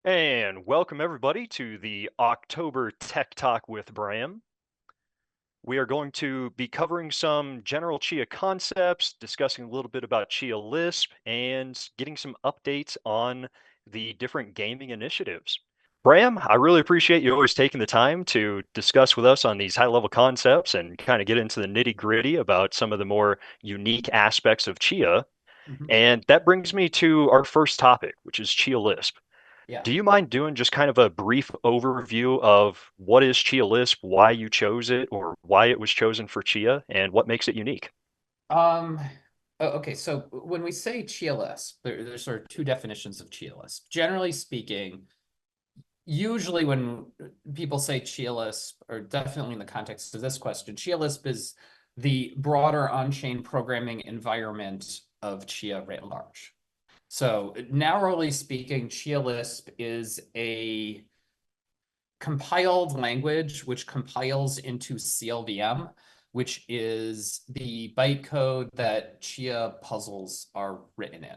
And welcome everybody to the October Tech Talk with Bram. We are going to be covering some general Chia concepts, discussing a little bit about Chia Lisp, and getting some updates on the different gaming initiatives. Bram, I really appreciate you always taking the time to discuss with us on these high level concepts and kind of get into the nitty gritty about some of the more unique aspects of Chia. Mhm. And that brings me to our first topic, which is Chia Lisp. Yeah. Do you mind doing just kind of a brief overview of what is Chia Lisp, why you chose it, or why it was chosen for Chia, and what makes it unique? Um, okay, so when we say Chia Lisp, there's sort of two definitions of Chia Lisp. Generally speaking, usually when people say Chia Lisp, or definitely in the context of this question, Chia Lisp is the broader on-chain programming environment of Chia writ large. So narrowly speaking, Chia Lisp is a compiled language which compiles into CLVM, which is the bytecode that Chia puzzles are written in.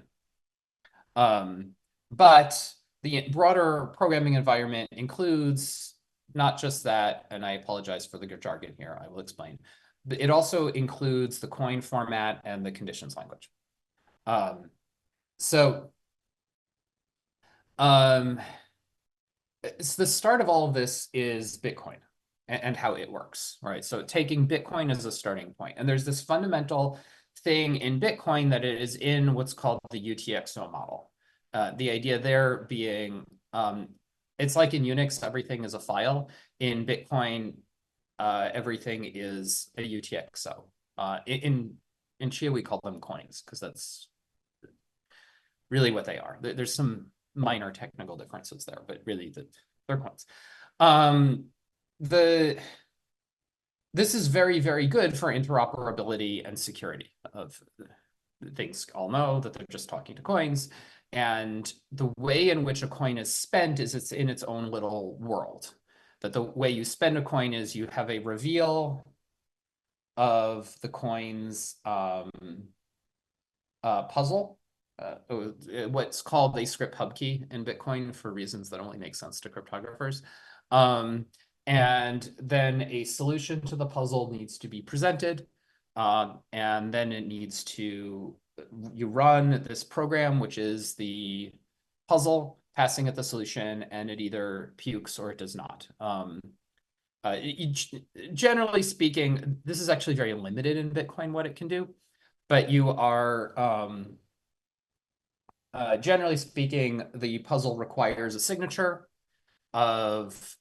Um, but the broader programming environment includes not just that, and I apologize for the jargon here, I will explain. But it also includes the coin format and the conditions language. Um, so um, it's the start of all of this is Bitcoin and how it works, right? So taking Bitcoin as a starting point. And there's this fundamental thing in Bitcoin that it is in what's called the UTXO model. The idea there being, it's like in Unix, everything is a file. In Bitcoin, everything is a UTXO. In Chia, we call them coins because that's really what they are. There's some minor technical differences there, but really they're coins. Um, the this is very, very good for interoperability and security of things all know that they're just talking to coins. And the way in which a coin is spent is it's in its own little world. That the way you spend a coin is you have a reveal of the coin's puzzle, what's called a script hub key in Bitcoin for reasons that only make sense to cryptographers. Um, and then a solution to the puzzle needs to be presented. And then it needs to, you run this program, which is the puzzle, passing it the solution, and it either pukes or it does not. Generally speaking, this is actually very limited in Bitcoin what it can do, but you are generally speaking, the puzzle requires a signature of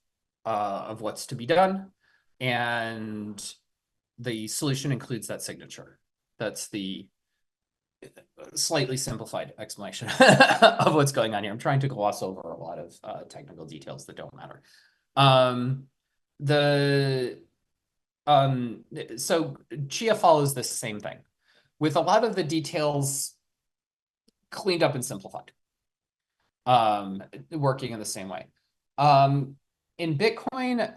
what's to be done, and the solution includes that signature. That's the slightly simplified explanation of what's going on here. I'm trying to gloss over a lot of technical details that don't matter. Um, the so Chia follows this same thing with a lot of the details cleaned up and simplified, working in the same way. In Bitcoin,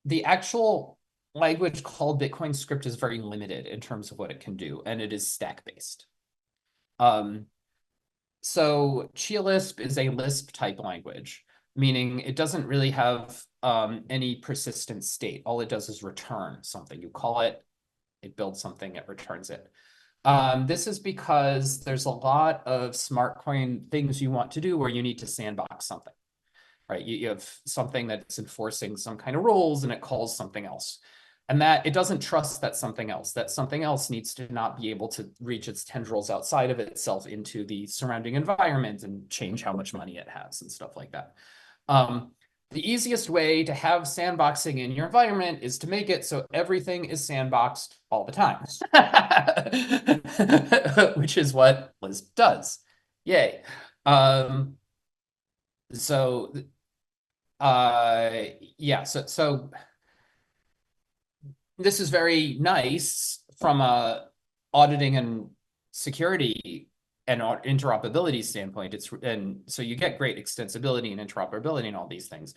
the actual language called Bitcoin script is very limited in terms of what it can do, and it is stack-based. Um, so Chia Lisp is a Lisp type language, meaning it doesn't really have any persistent state. All it does is return something. You call it, it builds something, it returns it. This is because there's a lot of smart coin things you want to do where you need to sandbox something, right? You have something that's enforcing some kind of rules and it calls something else. And that it doesn't trust that something else needs to not be able to reach its tendrils outside of itself into the surrounding environment and change how much money it has and stuff like that. Um, the easiest way to have sandboxing in your environment is to make it so everything is sandboxed all the time, which is what Lisp does. Yay. Um, so, uh, yeah, so this is very nice from a auditing and security and interoperability standpoint. And so you get great extensibility and interoperability and all these things.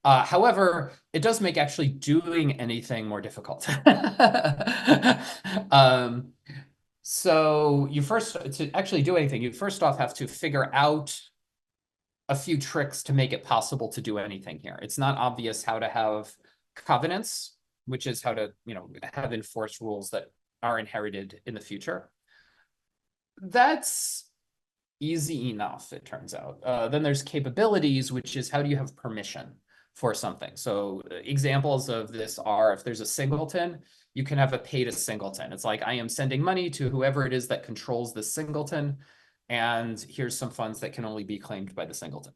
However, it does make actually doing anything more difficult. um, so you first, to actually do anything, you first off have to figure out a few tricks to make it possible to do anything here. It's not obvious how to have covenants, which is how to, have enforced rules that are inherited in the future. That's easy enough, it turns out. Then there's capabilities, which is how do you have permission for something? So examples of this are if there's a singleton, you can have a pay to singleton. It's like I am sending money to whoever it is that controls the singleton, and here's some funds that can only be claimed by the singleton.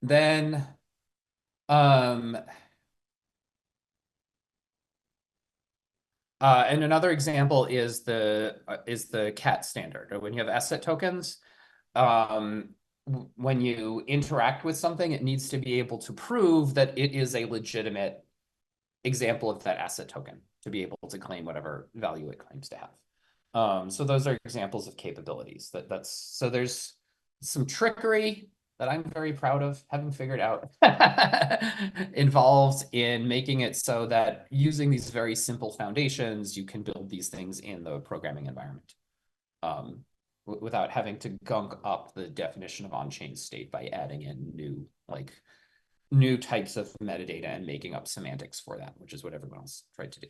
Then and another example is the cat standard. When you have asset tokens, when you interact with something, it needs to be able to prove that it is a legitimate example of that asset token to be able to claim whatever value it claims to have. So those are examples of capabilities. So there's some trickery that I'm very proud of having figured out involved in making it so that using these very simple foundations, you can build these things in the programming environment without having to gunk up the definition of on-chain state by adding in new types of metadata and making up semantics for that, which is what everyone else tried to do.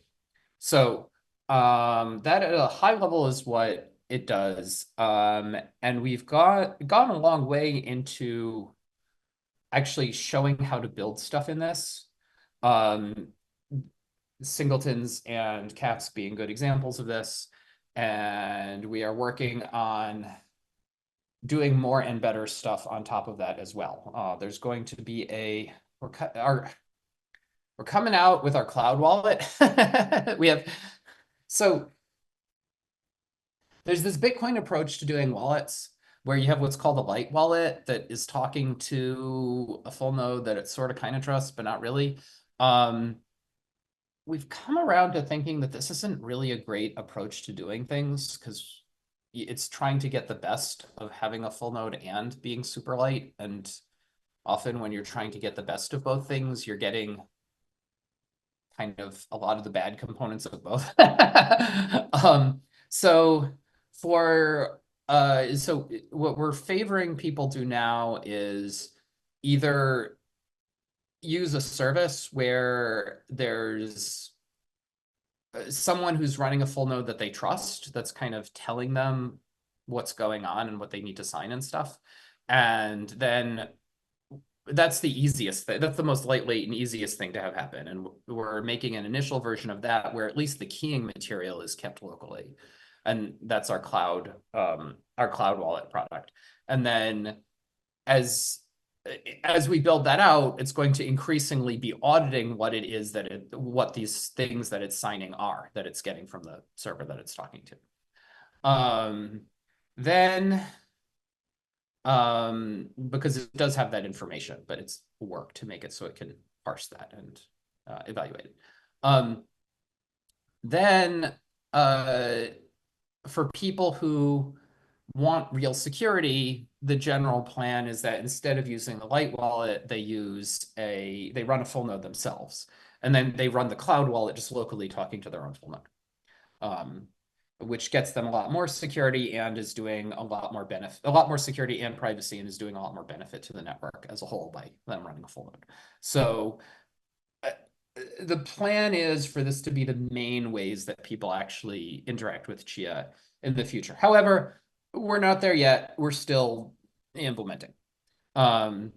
So that at a high level is what it does. And we've gone a long way into actually showing how to build stuff in this. Singletons and caps being good examples of this. And we are working on doing more and better stuff on top of that as well. There's going to be we're coming out with our cloud wallet. So there's this Bitcoin approach to doing wallets where you have what's called a light wallet that is talking to a full node that it sort of kind of trusts, but not really. We've come around to thinking that this isn't really a great approach to doing things because it's trying to get the best of having a full node and being super light. And often when you're trying to get the best of both things, you're getting kind of a lot of the bad components of both. So what we're favoring people do now is either use a service where there's someone who's running a full node that they trust, that's kind of telling them what's going on and what they need to sign and stuff. And then that's the easiest thing. That's the most lightweight and easiest thing to have happen. And we're making an initial version of that where at least the keying material is kept locally. And that's our cloud wallet product. And then as we build that out, it's going to increasingly be auditing what it is what these things that it's signing are, that it's getting from the server that it's talking to. Because it does have that information, but it's work to make it so it can parse that and evaluate it. For people who want real security, the general plan is that instead of using the light wallet, they run a full node themselves. And then they run the cloud wallet just locally talking to their own full node. Which gets them a lot more security and is doing a lot more security and privacy, and is doing a lot more benefit to the network as a whole by them running a full node. So the plan is for this to be the main ways that people actually interact with Chia in the future. However, we're not there yet. We're still implementing. The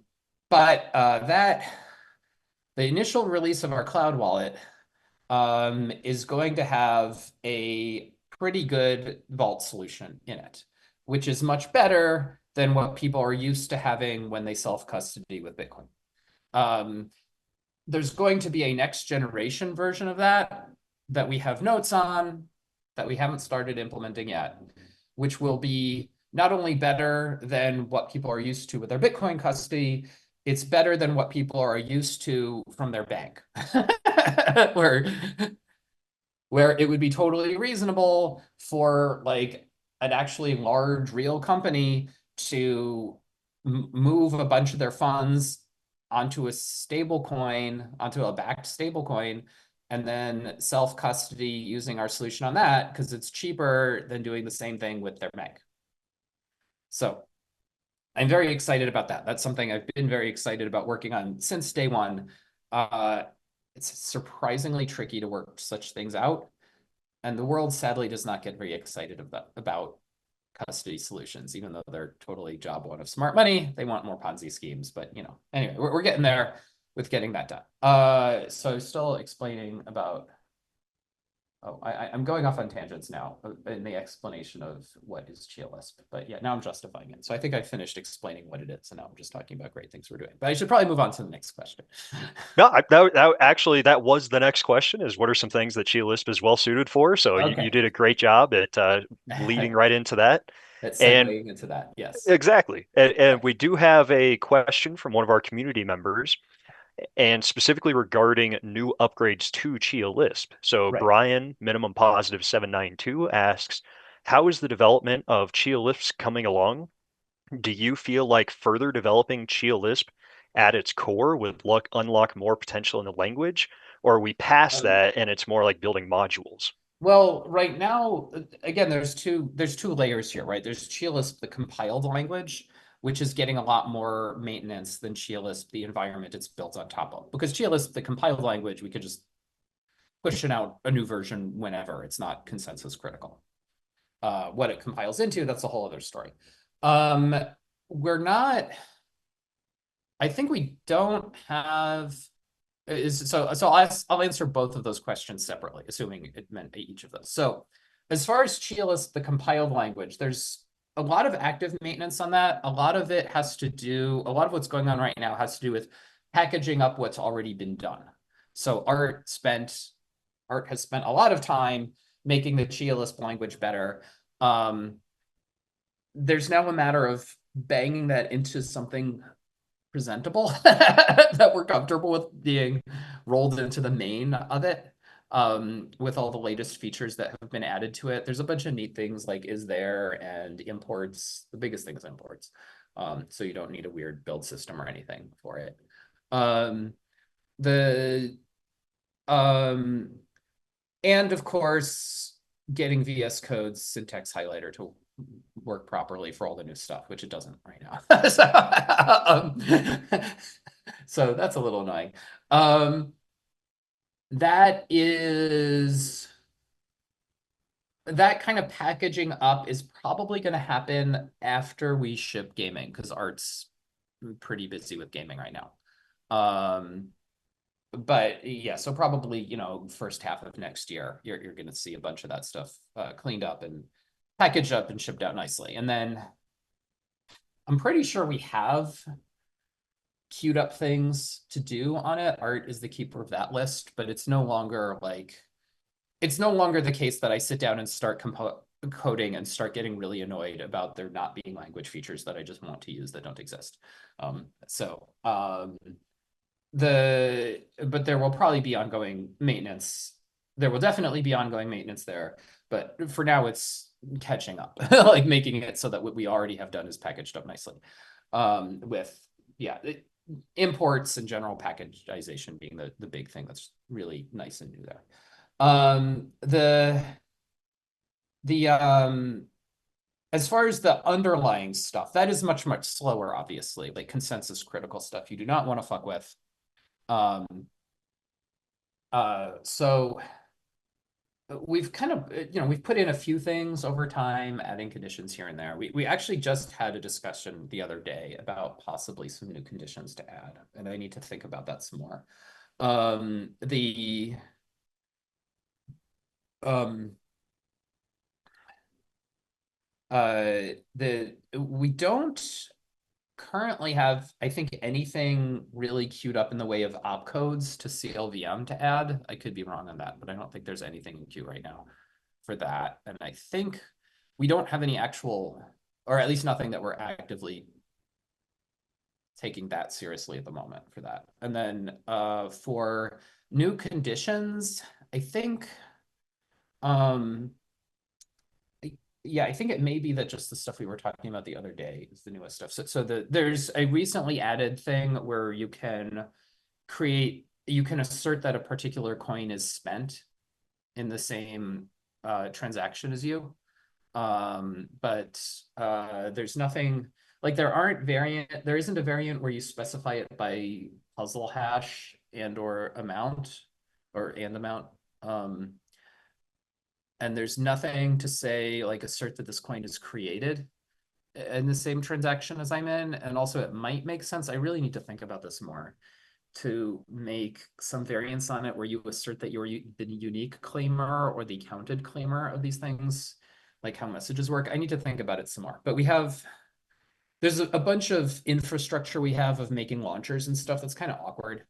initial release of our cloud wallet is going to have a pretty good vault solution in it, which is much better than what people are used to having when they self-custody with Bitcoin. There's going to be a next generation version of that we have notes on, that we haven't started implementing yet, which will be not only better than what people are used to with their Bitcoin custody, it's better than what people are used to from their bank, where it would be totally reasonable for like an actually large real company to move a bunch of their funds onto a backed stable coin, and then self-custody using our solution on that because it's cheaper than doing the same thing with their bank. So I'm very excited about that. That's something I've been very excited about working on since day one. Uh, it's surprisingly tricky to work such things out, and the world sadly does not get very excited about custody solutions, even though they're totally job one of smart money. They want more Ponzi schemes, but anyway, we're getting there with getting that done. So still explaining about. Oh, I'm going off on tangents now in the explanation of what is Chia Lisp, but yeah, now I'm justifying it. So I think I finished explaining what it is, and now I'm just talking about great things we're doing. But I should probably move on to the next question. No, actually that was the next question: is what are some things that Chia Lisp is well suited for? So you Okay, did a great job at leading right into that. that's And segueing into that. Yes. exactly. And Okay. we do have a question from one of our community members, and specifically regarding new upgrades to Chia Lisp. So Right. Brian, minimum positive 792, asks, how is the development of Chia Lisp coming along? Do you feel like further developing Chia Lisp at its core would unlock more potential in the language? Or are we past Um, that and it's more like building modules? well, right now, again, there's two layers here, right? There's ChiaLisp, the compiled language, which is getting a lot more maintenance than ChiaLisp, the environment it's built on top of. Because ChiaLisp, the compiled language, we could just pushing out a new version whenever. It's not consensus critical. What it compiles into, that's a whole other story. Um, we're not, I think we don't have so I'll answer both of those questions separately, assuming it meant each of those. So as far as Chialis, the compiled language, there's a lot of active maintenance on that. A lot of what's going on right now has to do with packaging up what's already been done. So Art has spent a lot of time making the Chia-Lisp language better. Um, there's now a matter of banging that into something presentable that we're comfortable with being rolled into the main of it. With all the latest features that have been added to it. There's a bunch of neat things like is there and imports. The biggest thing is imports. So you don't need a weird build system or anything for it. Um, the um, and of course, getting VS Code's syntax highlighter to work properly for all the new stuff, which it doesn't right now. So that's a little annoying. Um, that is that kind of packaging up is probably going to happen after we ship gaming because Art's pretty busy with gaming right now. Um, but yeah, so probably, first half of next year, you're going to see a bunch of that stuff cleaned up and packaged up and shipped out nicely. And then I'm pretty sure we have queued up things to do on it. Art is the keeper of that list, but it's no longer the case that I sit down and start coding and start getting really annoyed about there not being language features that I just want to use that don't exist. But there will probably be ongoing maintenance. There will definitely be ongoing maintenance there, but for now it's catching up, like making it so that what we already have done is packaged up nicely. With yeah, imports and general packagization being the big thing that's really nice and new there. The as far as the underlying stuff, that is much, much slower, obviously, like consensus critical stuff you do not want to fuck with. Um, so we've kind of, we've put in a few things over time, adding conditions here and there. We actually just had a discussion the other day about possibly some new conditions to add, and I need to think about that some more. The um we don't currently have, I think, anything really queued up in the way of opcodes to CLVM to add. I could be wrong on that, but I don't think there's anything in queue right now for that. And I think we don't have any actual, or at least nothing that we're actively taking that seriously at the moment for that. And then for new conditions, I think um yeah, I think it may be that just the stuff we were talking about the other day is the newest stuff. There's a recently added thing where you can assert that a particular coin is spent in the same transaction as you. But there's nothing like there isn't a variant where you specify it by puzzle hash and or amount and amount. Um, and there's nothing to say like assert that this coin is created in the same transaction as I'm in. And also it might make sense. I really need to think about this more to make some variants on it where you assert that you're the unique claimer or the counted claimer of these things, like how messages work. I need to think about it some more. But there's a bunch of infrastructure we have of making launchers and stuff that's kind of awkward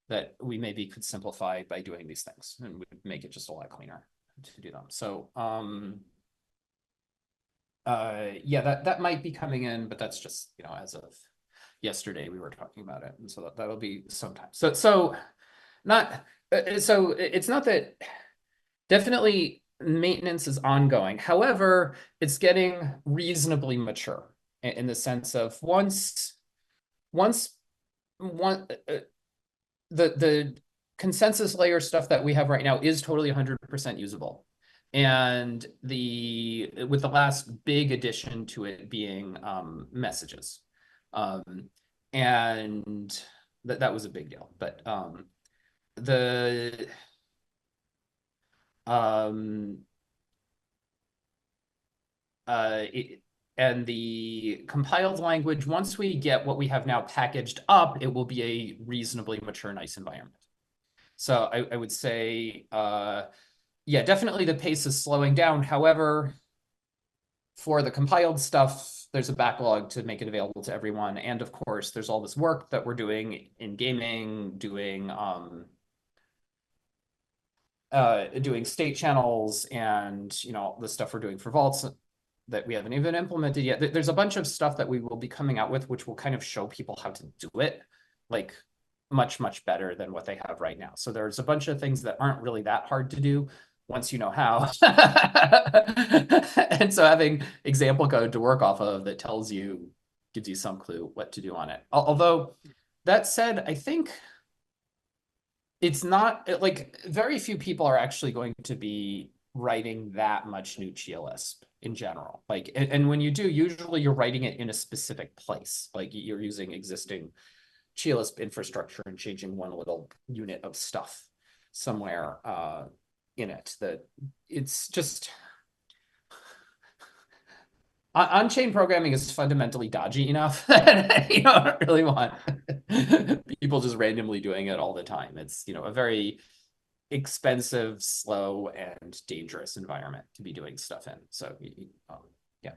that we maybe could simplify by doing these things and would make it just a lot cleaner to do them. So yeah, that might be coming in, but that's just, as of yesterday we were talking about it. And so that'll be sometime. So not so it's not that definitely maintenance is ongoing. However, it's getting reasonably mature in the sense of once one the consensus layer stuff that we have right now is totally 100% usable. And with the last big addition to it being messages. Um, and that was a big deal. But the um, and the compiled language, once we get what we have now packaged up, it will be a reasonably mature, nice environment. So I would say, yeah, definitely the pace is slowing down. However, for the compiled stuff, there's a backlog to make it available to everyone. And of course, there's all this work that we're doing in gaming, doing state channels and, the stuff we're doing for vaults that we haven't even implemented yet. There's a bunch of stuff that we will be coming out with, which will kind of show people how to do it, like much, much better than what they have right now. So there's a bunch of things that aren't really that hard to do once you know how. And so having example code to work off of that gives you some clue what to do on it. Although that said, I think it's not like very few people are actually going to be writing that much new Chia Lisp in general. Like, and when you do, usually you're writing it in a specific place. Like you're using existing Chia Lisp infrastructure and changing one little unit of stuff somewhere in it. That it's just on-chain programming is fundamentally dodgy enough that you don't really want people just randomly doing it all the time. It's, a very expensive, slow, and dangerous environment to be doing stuff in. So, yeah.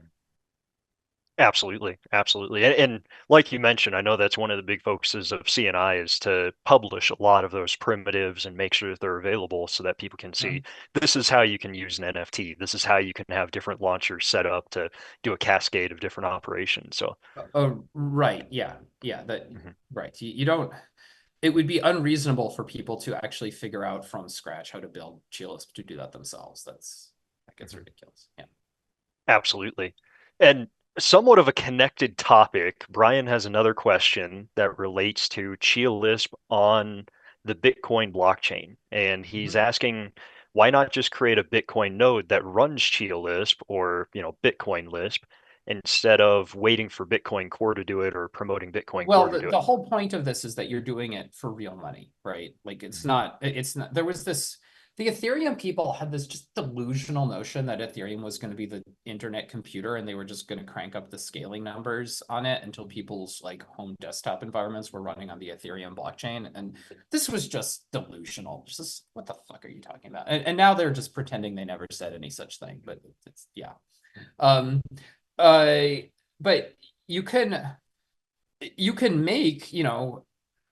Absolutely, absolutely. And like you mentioned, I know that's one of the big focuses of CNI is to publish a lot of those primitives and make sure that they're available so that people can see this is how you can use an NFT. This is how you can have different launchers set up to do a cascade of different operations. So, Oh, right. Yeah. Yeah. mhm, Right. You don't, it would be unreasonable for people to actually figure out from scratch how to build GLisp to do that themselves. That gets mhm. ridiculous. Yeah. Absolutely. And somewhat of a connected topic, Brian has another question that relates to Chia Lisp on the Bitcoin blockchain. And he's Mhm. asking, why not just create a Bitcoin node that runs Chia Lisp or, Bitcoin Lisp instead of waiting for Bitcoin Core to do it or promoting Bitcoin Well, Core to the, do the it? whole point of this is that you're doing it for real money, right? Like there was the Ethereum people had this just delusional notion that Ethereum was going to be the internet computer and they were just going to crank up the scaling numbers on it until people's like home desktop environments were running on the Ethereum blockchain. And this was just delusional. Just what the fuck are you talking about? And now they're just pretending they never said any such thing, but it's yeah. Um, but you can you can make,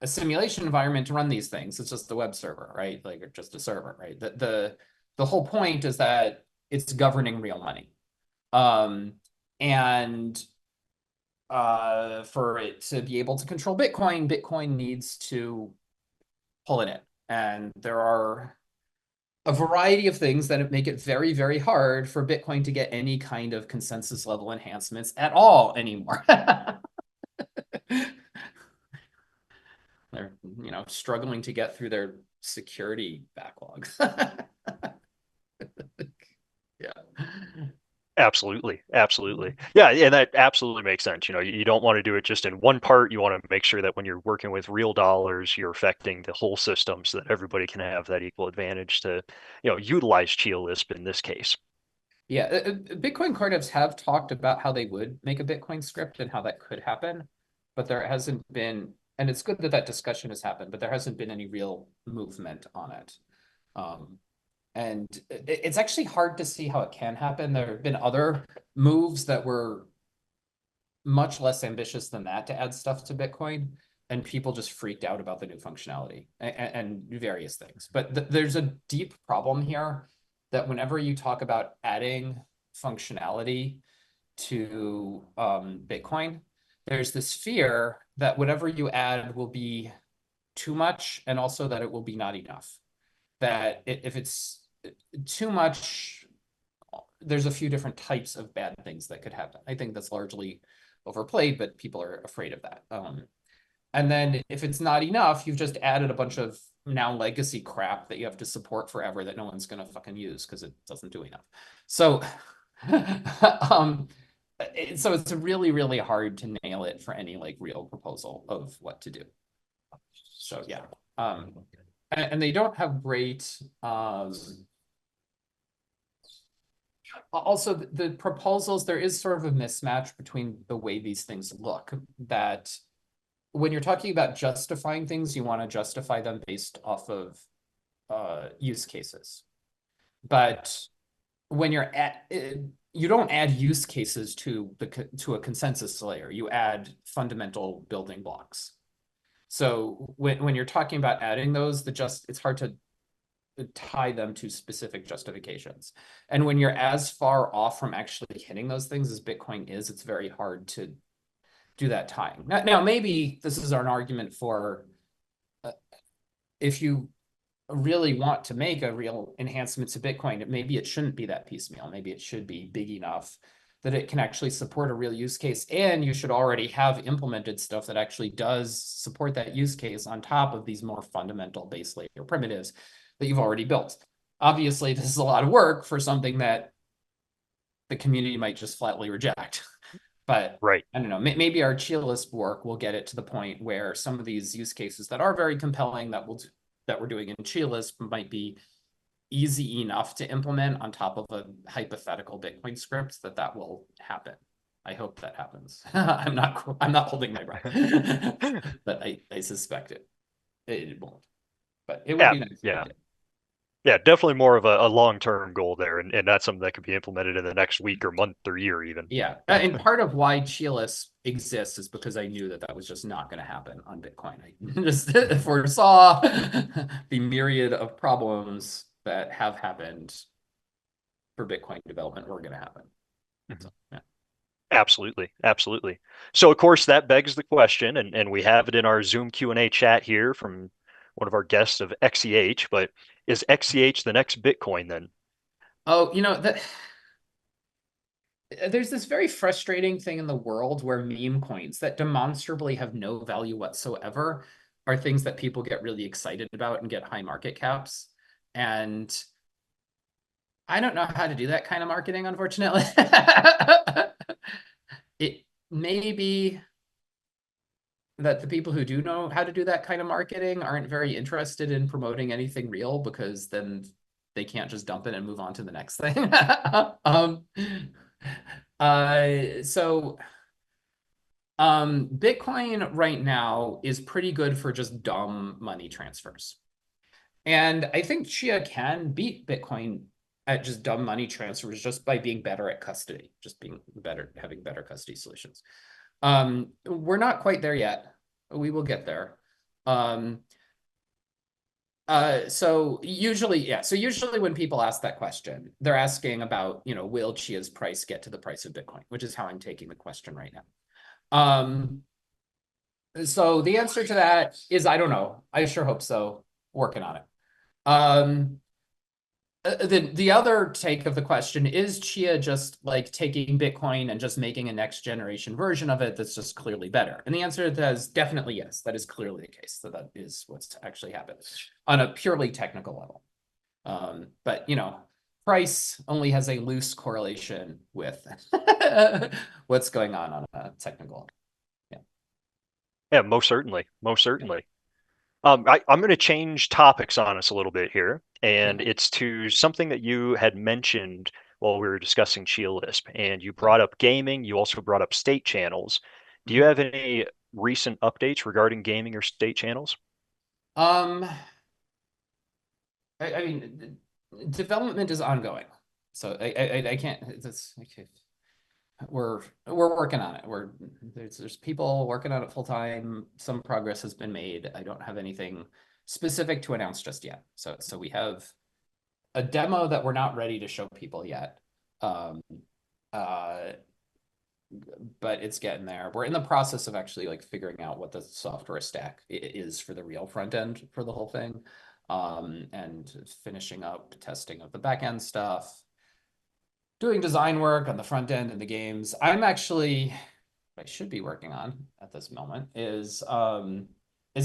a simulation environment to run these things. It's just the web server, right? Like or just a server, right? The whole point is that it's governing real money. Um, and for it to be able to control Bitcoin, Bitcoin needs to pull it in. And there are a variety of things that make it very, very hard for Bitcoin to get any kind of consensus level enhancements at all anymore. They're, struggling to get through their security backlog. Yeah. Absolutely. Absolutely. Yeah, and that absolutely makes sense. You don't want to do it just in one part. You want to make sure that when you're working with real dollars, you're affecting the whole system so that everybody can have that equal advantage to, utilize Chia Lisp in this case. Yeah, Bitcoin core devs have talked about how they would make a Bitcoin script and how that could happen, but there hasn't been, and it's good that that discussion has happened, but there hasn't been any real movement on it. Um, and it's actually hard to see how it can happen. There have been other moves that were much less ambitious than that to add stuff to Bitcoin, and people just freaked out about the new functionality and various things. But there's a deep problem here that whenever you talk about adding functionality to Bitcoin, there's this fear that whatever you add will be too much, and also that it will be not enough. That if it's too much, there's a few different types of bad things that could happen. I think that's largely overplayed, but people are afraid of that. And then if it's not enough, you've just added a bunch of now legacy crap that you have to support forever that no one's going to fucking use because it doesn't do enough. So, um, so it's really, really hard to nail it for any like real proposal of what to do. So yeah, and they don't have great. Also, the proposals, there is sort of a mismatch between the way these things look, that when you're talking about justifying things, you want to justify them based off of use cases. But when you're at, you don't add use cases to a consensus layer. You add fundamental building blocks. So when you're talking about adding those, it's hard to tie them to specific justifications. And when you're as far off from actually hitting those things as Bitcoin is, it's very hard to do that tying. Now maybe this is an argument for if you really want to make a real enhancement to Bitcoin, maybe it shouldn't be that piecemeal. Maybe it should be big enough that it can actually support a real use case. And you should already have implemented stuff that actually does support that use case on top of these more fundamental base layer primitives that you've already built. Obviously, this is a lot of work for something that the community might just flatly reject. But Right. I don't know, maybe our Chia Lisp work will get it to the point where some of these use cases that are very compelling that we're doing in Chia Lisp might be easy enough to implement on top of a hypothetical Bitcoin script that will happen. I hope that happens. I'm not holding my breath, but I suspect it won't. But it would Yeah. be nice if it Yeah. did. Yeah, definitely more of a long-term goal there, and that's something that could be implemented in the next week or month or year even. Yeah, and part of why Chia Lisp exists is because I knew that that was just not going to happen on Bitcoin. I just foresaw the myriad of problems that have happened for Bitcoin development were going to happen. Mhm. So, yeah. Absolutely, absolutely. So of course that begs the question, and we have it in our Zoom Q&A chat here from one of our guests of XEH, but is XEH the next Bitcoin then? Oh, there's this very frustrating thing in the world where meme coins that demonstrably have no value whatsoever are things that people get really excited about and get high market caps. And I don't know how to do that kind of marketing, unfortunately. It may be that the people who do know how to do that kind of marketing aren't very interested in promoting anything real because then they can't just dump it and move on to the next thing. um, so Bitcoin right now is pretty good for just dumb money transfers. And I think Chia can beat Bitcoin at just dumb money transfers just by being better at custody, just being better, having better custody solutions. We're not quite there yet. We will get there. So usually when people ask that question, they're asking about, will Chia's price get to the price of Bitcoin, which is how I'm taking the question right now. So the answer to that is I don't know. I sure hope so. Working on it. Um, the other take of the question is Chia just like taking Bitcoin and just making a next generation version of it that's just clearly better? And the answer to that is definitely yes. That is clearly the case. So that is what's actually happened on a purely technical level. But price only has a loose correlation with what's going on a technical. Yeah. Yeah, most certainly. Most certainly. I'm going to change topics on us a little bit here, Yeah. and it's to something that you had mentioned while we were discussing Chia Lisp, and you Yeah. brought up gaming. You also brought up state channels. Do you Mhm. have any recent updates regarding gaming or state channels? Um, I mean, development is ongoing, so I can't. That's okay. We're working on it. There's people working on it full time. Some progress has been made. I don't have anything specific to announce just yet. So we have a demo that we're not ready to show people yet. Um, uh, but it's getting there. We're in the process of actually like figuring out what the software stack is for the real front end for the whole thing. And finishing up testing of the back end stuff, doing design work on the front end in the games. What I should be working on at this moment is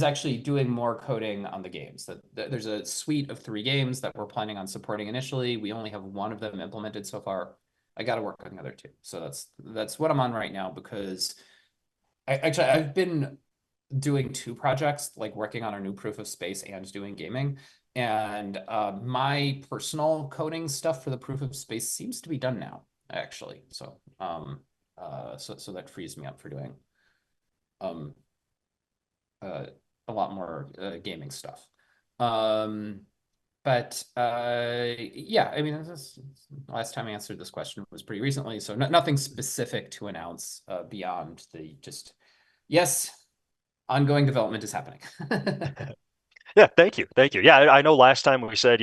actually doing more coding on the games. There's a suite of 3 games that we're planning on supporting initially. We only have one of them implemented so far. I got to work on the other 2. So that's what I'm on right now because I've been doing 2 projects, like working on our new proof of space and doing gaming. And my personal coding stuff for the proof of space seems to be done now, actually. So that frees me up for doing um, uh, a lot more gaming stuff. Um, but yeah, I mean, last time I answered this question was pretty recently, so nothing specific to announce beyond the just yes, ongoing development is happening. Yeah, thank you. Thank you. Yeah, I know last time we said,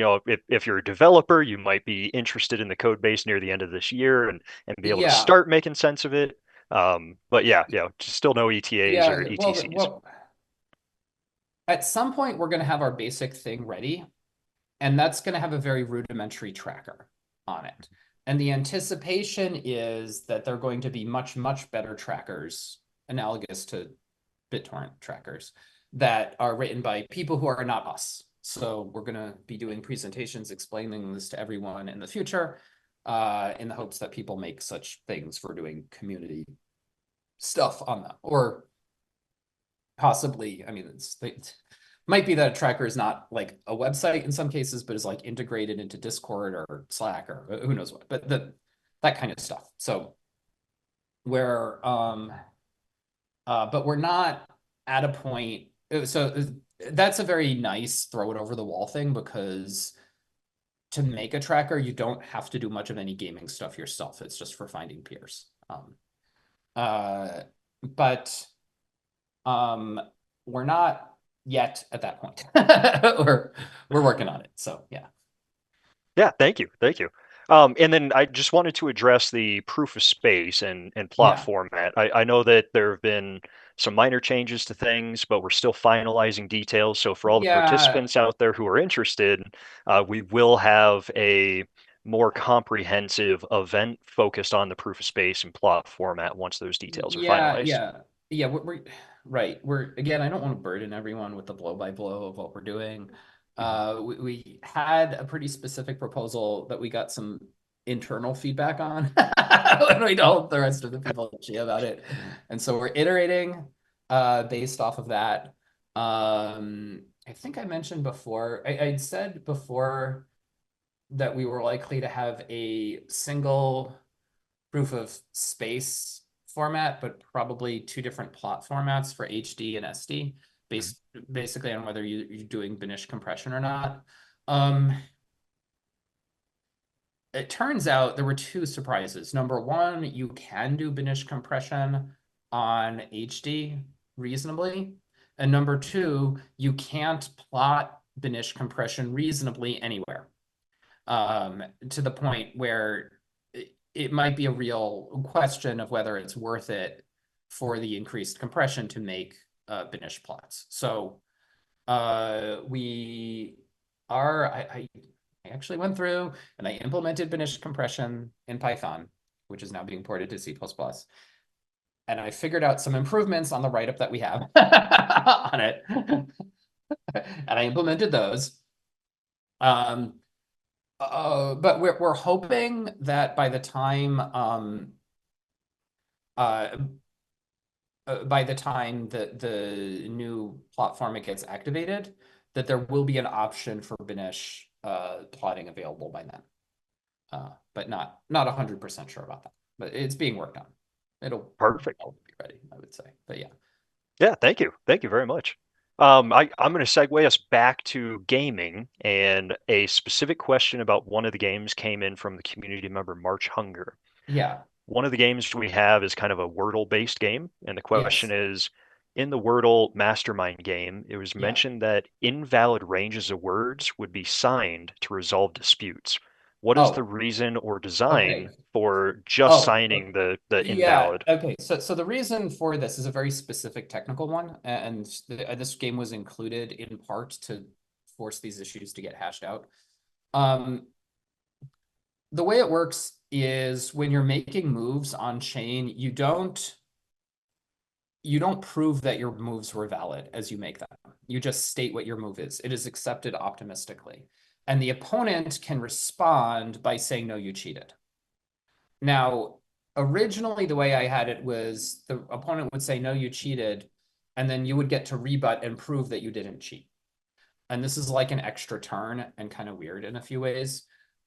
if you're a developer, you might be interested in the code base near the end of this year and be able to Yeah, start making sense of it. But yeah, still no ETAs or yeah. Well, ETCs. at some point we're going to have our basic thing ready, and that's going to have a very rudimentary tracker on it. And the anticipation is that they're going to be much, much better trackers, analogous to BitTorrent trackers, that are written by people who are not us. So we're going to be doing presentations explaining this to everyone in the future, in the hopes that people make such things for doing community stuff on them. Or possibly, I mean, it might be that a tracker is not like a website in some cases, but is like integrated into Discord or Slack or who knows what, but that kind of stuff. So where but we're not at a point. So that's a very nice throw it over the wall thing because to make a tracker, you don't have to do much of any gaming stuff yourself. It's just for finding peers. Uh, but um, we're not yet at that point. We're working on it. So yeah. Yeah, thank you. Thank you. And then I just wanted to address the proof of space and plot Yeah. format. I know that there have been some minor changes to things, but we're still finalizing details. So for all the Yeah. participants out there who are interested, we will have a more comprehensive event focused on the proof of space and plot format once those details are Yeah, finalized. yeah, yeah. We're right. We're again. I don't want to burden everyone with the blow by blow of what we're doing. Mhm. We had a pretty specific proposal that we got some internal feedback on when we told the rest of the people at Chia about it, and so we're iterating based off of that. I think I mentioned before. I'd said before that we were likely to have a single proof of space format, but probably 2 different plot formats for HD and SD, Mhm. basically on whether you're doing Banish compression or not. Um, it turns out there were 2 surprises. Number one, you can do Banish compression on HD reasonably. And number 2, you can't plot Banish compression reasonably anywhere. To the point where it might be a real question of whether it's worth it for the increased compression to make Banish plots. So we are, I actually went through and I implemented Banish compression in Python, which is now being ported to C++. And I figured out some improvements on the write-up that we have on it. And I implemented those. Um, But we're hoping that uh, by the time that the new platform it gets activated, that there will be an option for Banish plotting available by then. But not 100% sure about that. But it's being worked on. It'll Perfect. be ready, I would say. But yeah. Yeah, thank you. Thank you very much. I'm going to segue us back to gaming, and a specific question about one of the games came in from the community member March Hunger. Yeah. One of the games we have is kind of a Wordle-based game, and the question Yes. is, in the Wordle Mastermind game, it was Yeah. mentioned that invalid ranges of words would be signed to resolve disputes. What is the Oh, reason or okay. design for just Oh, signing the yeah. invalid? Okay. So the reason for this is a very specific technical one, and this game was included in part to force these issues to get hashed out. Um, the way it works is when you're making moves on chain, you don't prove that your moves were valid as you make them. You just state what your move is. It is accepted optimistically. And the opponent can respond by saying, no, you cheated. Now, originally, the way I had it was the opponent would say, no, you cheated. And then you would get to rebut and prove that you didn't cheat. And this is like an extra turn and kind of weird in a few ways.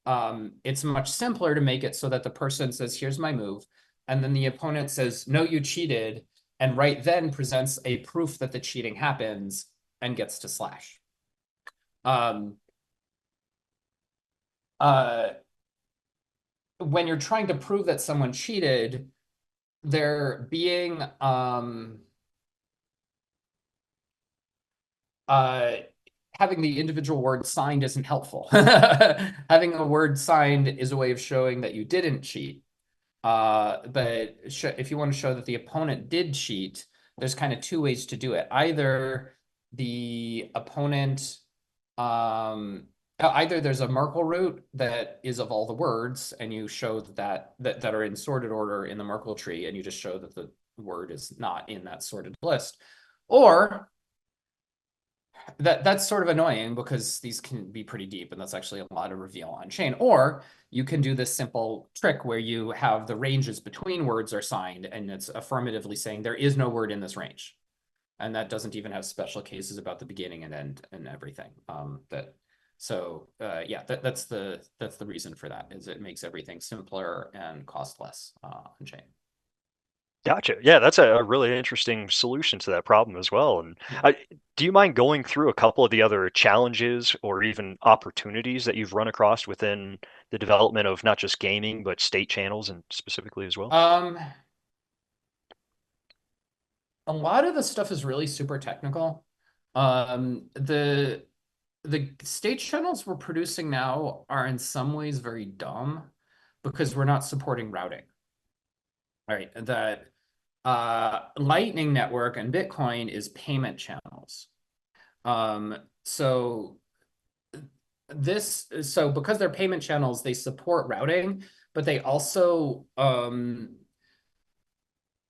It's much simpler to make it so that the person says, here's my move. And then the opponent says, no, you cheated. And right then presents a proof that the cheating happens and gets to slash. Um, uh, when you're trying to prove that someone cheated, they're being uh, having the individual word signed isn't helpful. Having a word signed is a way of showing that you didn't cheat. But if you want to show that the opponent did cheat, there's kind of two ways to do it. The opponent, either there's a Merkle root that is of all the words, and you show that are in sorted order in the Merkle tree, and you just show that the word is not in that sorted list, or that's sort of annoying because these can be pretty deep, and that's actually a lot of reveal on chain. Or you can do this simple trick where you have the ranges between words are signed, and it's affirmatively saying there is no word in this range, and that doesn't even have special cases about the beginning and end and everything. Yeah, that's the reason for that, is it makes everything simpler and cost less on chain. Gotcha. Yeah, that's a really interesting solution to that problem as well. And Yeah. do you mind going through a couple of the other challenges or even opportunities that you've run across within the development of not just gaming, but state channels and specifically as well? Um, a lot of the stuff is really super technical. The state channels we're producing now are in some ways very dumb because we're not supporting routing. Right. That Lightning Network and Bitcoin is payment channels. Um, so so because they're payment channels, they support routing, but they also are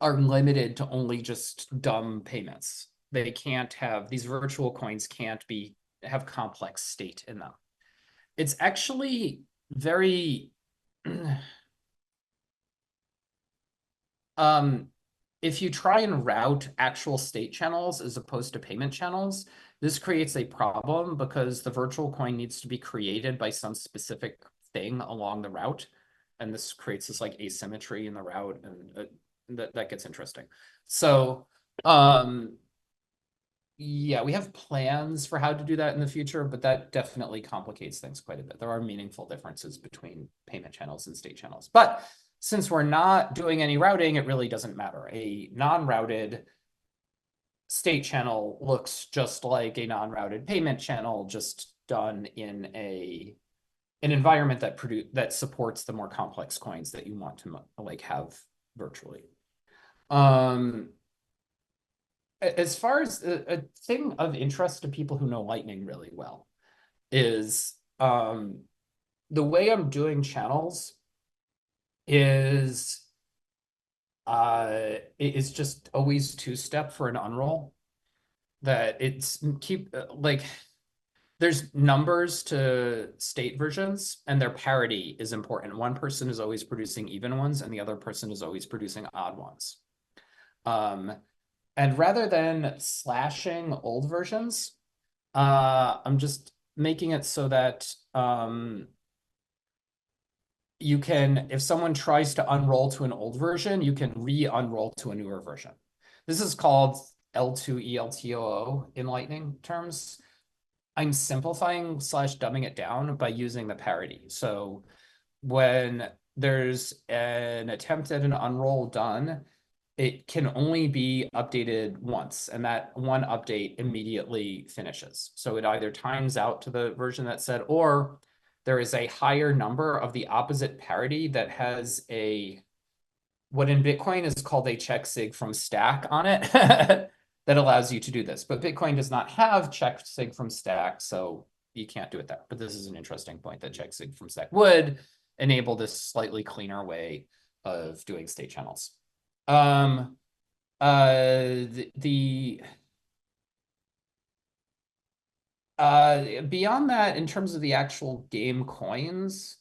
limited to only just dumb payments. They can't have these virtual coins can't have complex state in them. It's actually very um if you try and route actual state channels as opposed to payment channels, this creates a problem because the virtual coin needs to be created by some specific thing along the route. And this creates this like asymmetry in the route, and that gets interesting. So, yeah, we have plans for how to do that in the future, but that definitely complicates things quite a bit. There are meaningful differences between payment channels and state channels. But since we're not doing any routing, it really doesn't matter. A non-routed state channel looks just like a non-routed payment channel, just done in an environment that supports the more complex coins that you want to like have virtually. Um, as far as a thing of interest to people who know Lightning really well is the way I'm doing channels is it is just always two-step for an unroll. That it's keep like there's numbers to state versions, and their parity is important. One person is always producing even ones, and the other person is always producing odd ones. Um, and rather than slashing old versions, I'm just making it so that you can, if someone tries to unroll to an old version, you can re-unroll to a newer version. This is called L2 ELTOO in Lightning terms. I'm simplifying slash dumbing it down by using the parity. So when there's an attempt at an unroll done, it can only be updated once, and that one update immediately finishes. So it either times out to the version that said, or there is a higher number of the opposite parity that has a what in Bitcoin is called a check sig from stack on it that allows you to do this. But Bitcoin does not have check sig from stack, so you can't do it there. But this is an interesting point that check sig from stack would enable this slightly cleaner way of doing state channels. Um, the beyond that, in terms of the actual game coins,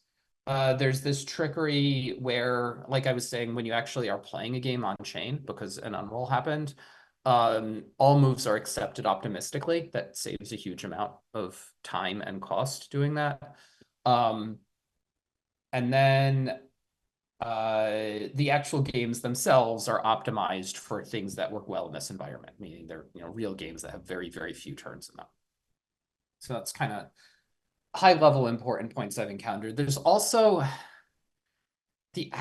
there's this trickery where, like I was saying, when you actually are playing a game on chain because an unroll happened, all moves are accepted optimistically. That saves a huge amount of time and cost doing that. And then the actual games themselves are optimized for things that work well in this environment, meaning they're real games that have very, very few turns in them. So that's kind of high level important points I've encountered. There's also the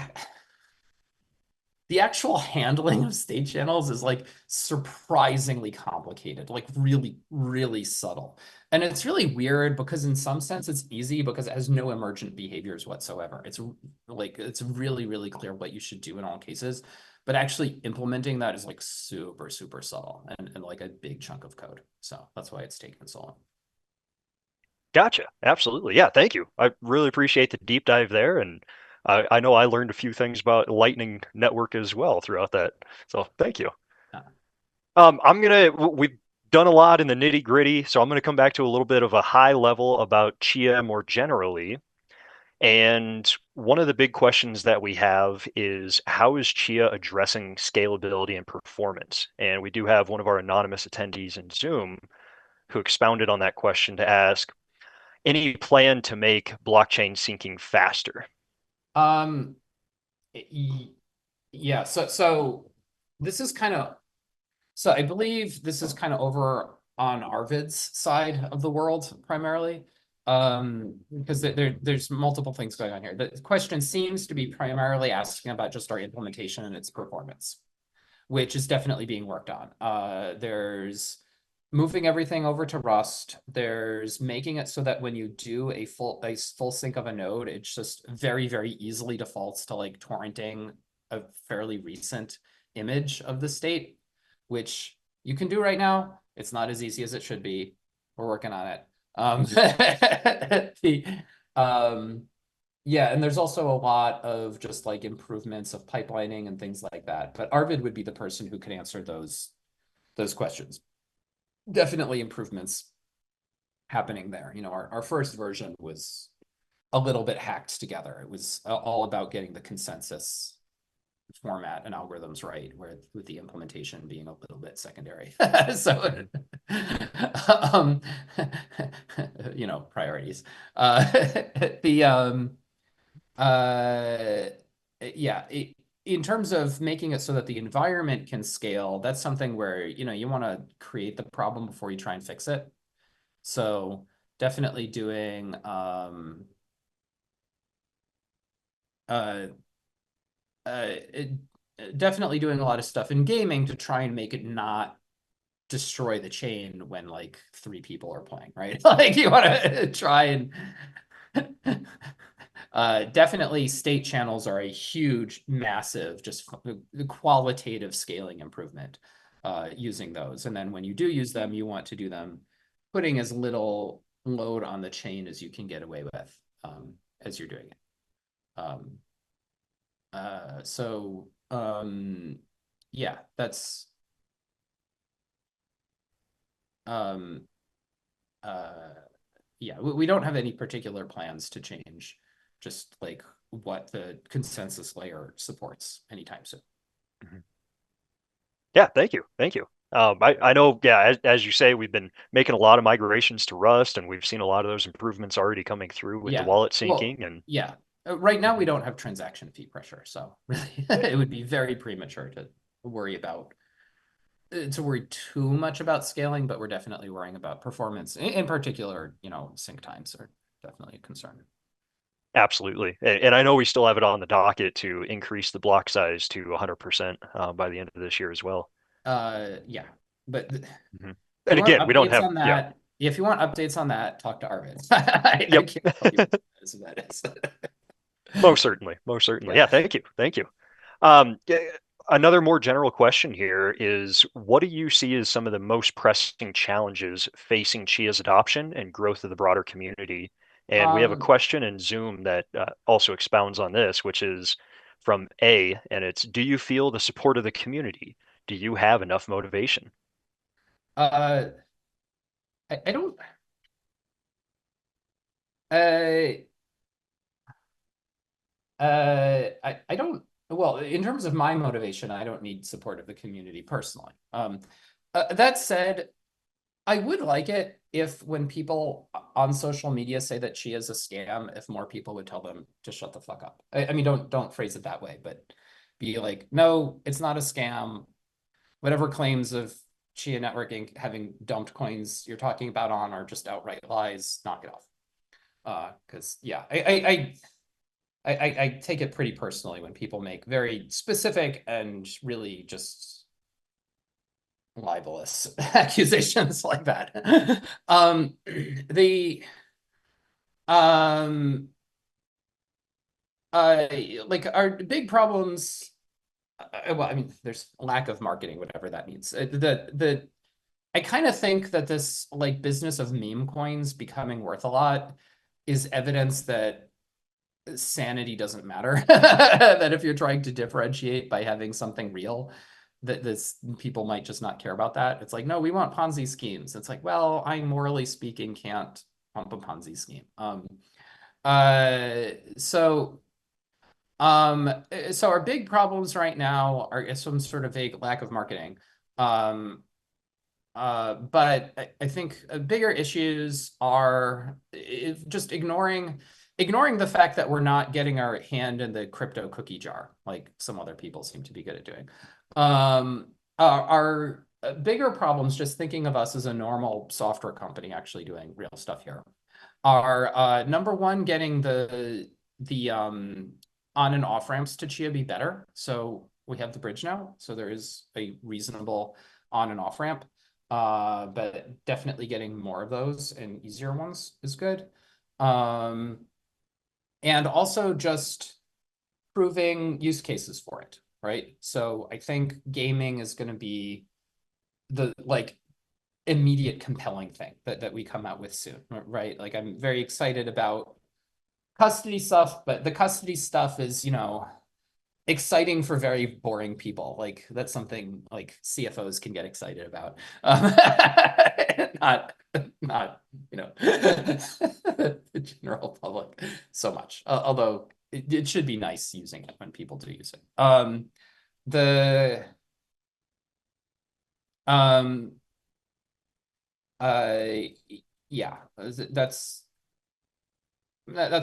the actual handling of state channels is like surprisingly complicated, like really, really subtle. And it's really weird because in some sense it's easy because it has no emergent behaviors whatsoever. It's like it's really, really clear what you should do in all cases. But actually implementing that is like super, super subtle and like a big chunk of code. So that's why it's taken so long. Gotcha. Absolutely. Yeah. Thank you. I really appreciate the deep dive there, and I know I learned a few things about Lightning Network as well throughout that. So thank you. Uh, We've done a lot in the nitty gritty, so I'm gonna come back to a little bit of a high level about Chia more generally. And one of the big questions that we have is how is Chia addressing scalability and performance? And we do have one of our anonymous attendees in Zoom who expounded on that question to ask, any plan to make blockchain syncing faster? Um, yeah, so this is kind of so I believe this is kind of over on Arvid's side of the world primarily. Because there's multiple things going on here. The question seems to be primarily asking about just our implementation and its performance, which is definitely being worked on. There's moving everything over to Rust. There's making it so that when you do a full sync of a node, it's just very, very easily defaults to like torrenting a fairly recent image of the state, which you can do right now. It's not as easy as it should be. We're working on it. The, um, yeah, and there's also a lot of just like improvements of pipelining and things like that. But Arvid would be the person who could answer those questions. Definitely improvements happening there. Our first version was a little bit hacked together. It was all about getting the consensus format and algorithms right, where with the implementation being a little bit secondary. So, um, priorities. The uh, yeah, in terms of making it so that the environment can scale, that's something where you want to create the problem before you try and fix it. So definitely doing uh, it, definitely doing a lot of stuff in gaming to try and make it not destroy the chain when like three people are playing, right? Like you want to try and definitely state channels are a huge, massive, just qualitative scaling improvement using those. And then when you do use them, you want to do them putting as little load on the chain as you can get away with as you're doing it. Um, so yeah, that's um, uh, yeah, we don't have any particular plans to change just like what the consensus layer supports anytime soon. Mhm. Yeah, thank you. Thank you. I know, yeah, as you say, we've been making a lot of migrations to Rust, and we've seen a lot of those improvements already coming through with the Yeah. wallet Well, syncing. And yeah. Right now we Mhm. don't have transaction fee pressure, so really it would be very premature to worry about to worry too much about scaling, but we're definitely worrying about performance. In particular, sync times are definitely a concern. Absolutely. And I know we still have it on the docket to increase the block size to 100% by the end of this year as well. Yeah, but Mhm. if And you want again, we don't updates have, on yeah, that, if you want updates on that, talk to Arvid. I yep. can't tell you what that is. Most certainly. Most certainly. Yeah. Yeah, thank you. Thank you. Yeah, another more general question here is what do you see as some of the most pressing challenges facing Chia's adoption and growth of the broader community? And we have a Um, question in Zoom that also expounds on this, which is from A, and it's do you feel the support of the community? Do you have enough motivation? uh, I don't. Uh, I don't. Well, in terms of my motivation, I don't need support of the community personally. That said, I would like it if when people on social media say that Chia is a scam, if more people would tell them to shut the fuck up. I mean, don't phrase it that way, but be like, no, it's not a scam. Whatever claims of Chia networking having dumped coins you're talking about on are just outright lies. Knock it off. Because yeah, I take it pretty personally when people make very specific and really just libelous accusations like that. The um uh like our big problems. Well, I mean, there's a lack of marketing, whatever that means. The I kind of think that this like business of meme coins becoming worth a lot is evidence that sanity doesn't matter. That if you're trying to differentiate by having something real, that this people might just not care about that. It's like, no, we want Ponzi schemes. It's like, well, I morally speaking can't pump a Ponzi scheme. Uh, so um, so our big problems right now are some sort of vague lack of marketing. Um, but I think bigger issues are just ignoring the fact that we're not getting our hand in the crypto cookie jar like some other people seem to be good at doing. Our bigger problems, just thinking of us as a normal software company actually doing real stuff here, are number one, getting the on and off ramps to Chia be better. So we have the bridge now, so there is a reasonable on and off ramp. But definitely getting more of those and easier ones is good. Um, and also just proving use cases for it, right? So I think gaming is going to be the like immediate compelling thing that we come out with soon, right? Like I'm very excited about custody stuff, but the custody stuff is, exciting for very boring people. Like that's something like CFOs can get excited about. Not not the general public so much. Although it should be nice using it when people do use it. The um uh yeah, that's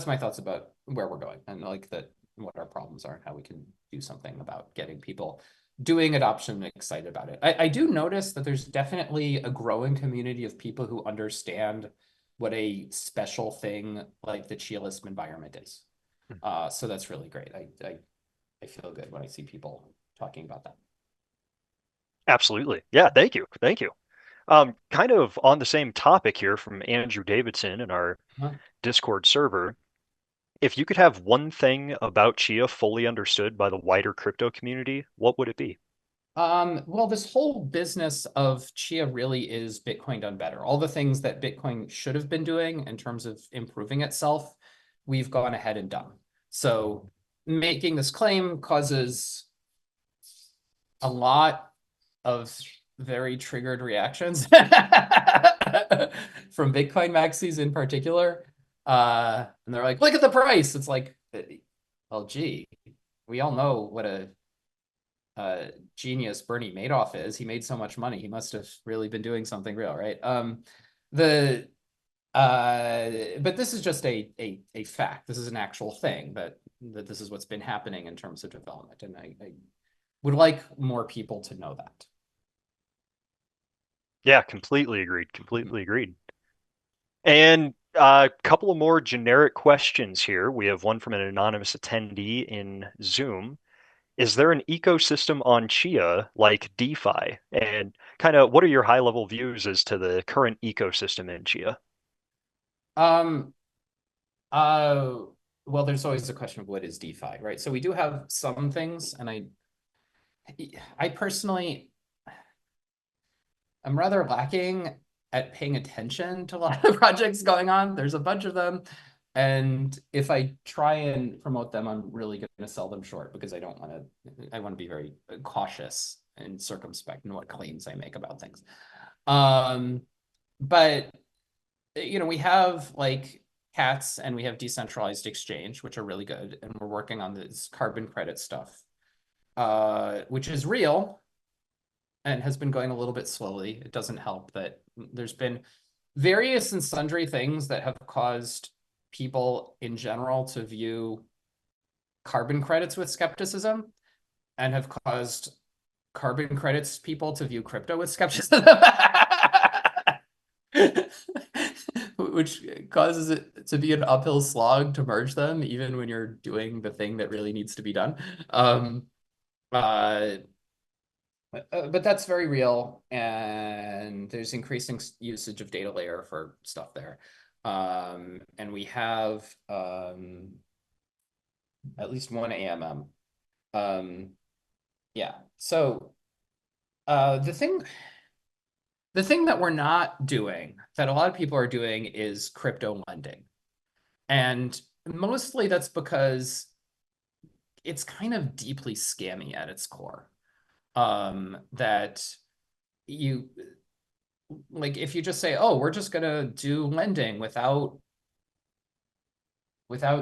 my thoughts about where we're going and like that what our problems are and how we can do something about getting people doing adoption and excited about it. I do notice that there's definitely a growing community of people who understand what a special thing like the Chialism environment is. So that's really great. I feel good when I see people talking about that. Absolutely. Yeah, thank you. Thank you. Kind of on the same topic here from Andrew Davidson in our Huh? Discord server. If you could have one thing about Chia fully understood by the wider crypto community, what would it be? Well, this whole business of Chia really is Bitcoin done better. All the things that Bitcoin should have been doing in terms of improving itself, we've gone ahead and done. So making this claim causes a lot of very triggered reactions. from Bitcoin maxis in particular. And they're like, look at the price. It's like, well, gee, we all know what a genius Bernie Madoff is. He made so much money. He must have really been doing something real, right? The but this is just a fact. This is an actual thing that this is what's been happening in terms of development, and I would like more people to know that. Yeah, completely agreed. Completely agreed. And a couple of more generic questions here. We have one from an anonymous attendee in Zoom. Is there an ecosystem on Chia like DeFi? And kind of what are your high level views as to the current ecosystem in Chia? Um, uh, well, there's always the question of what is DeFi, right? So we do have some things, and I personally I'm rather lacking at paying attention to a lot of the projects going on. There's a bunch of them. And if I try and promote them, I'm really going to sell them short because I want to be very cautious and circumspect in what claims I make about things. Um, but, we have like cats and we have decentralized exchange, which are really good. And we're working on this carbon credit stuff, which is real and has been going a little bit slowly. It doesn't help that there's been various and sundry things that have caused people in general to view carbon credits with skepticism and have caused carbon credits people to view crypto with skepticism. Which causes it to be an uphill slog to merge them, even when you're doing the thing that really needs to be done. Uh, but that's very real, and there's increasing usage of data layer for stuff there. And we have at least one AMM. Yeah. So the thing that we're not doing that a lot of people are doing is crypto lending. And mostly that's because it's kind of deeply scammy at its core. That you like if you just say, oh, we're just gonna do lending without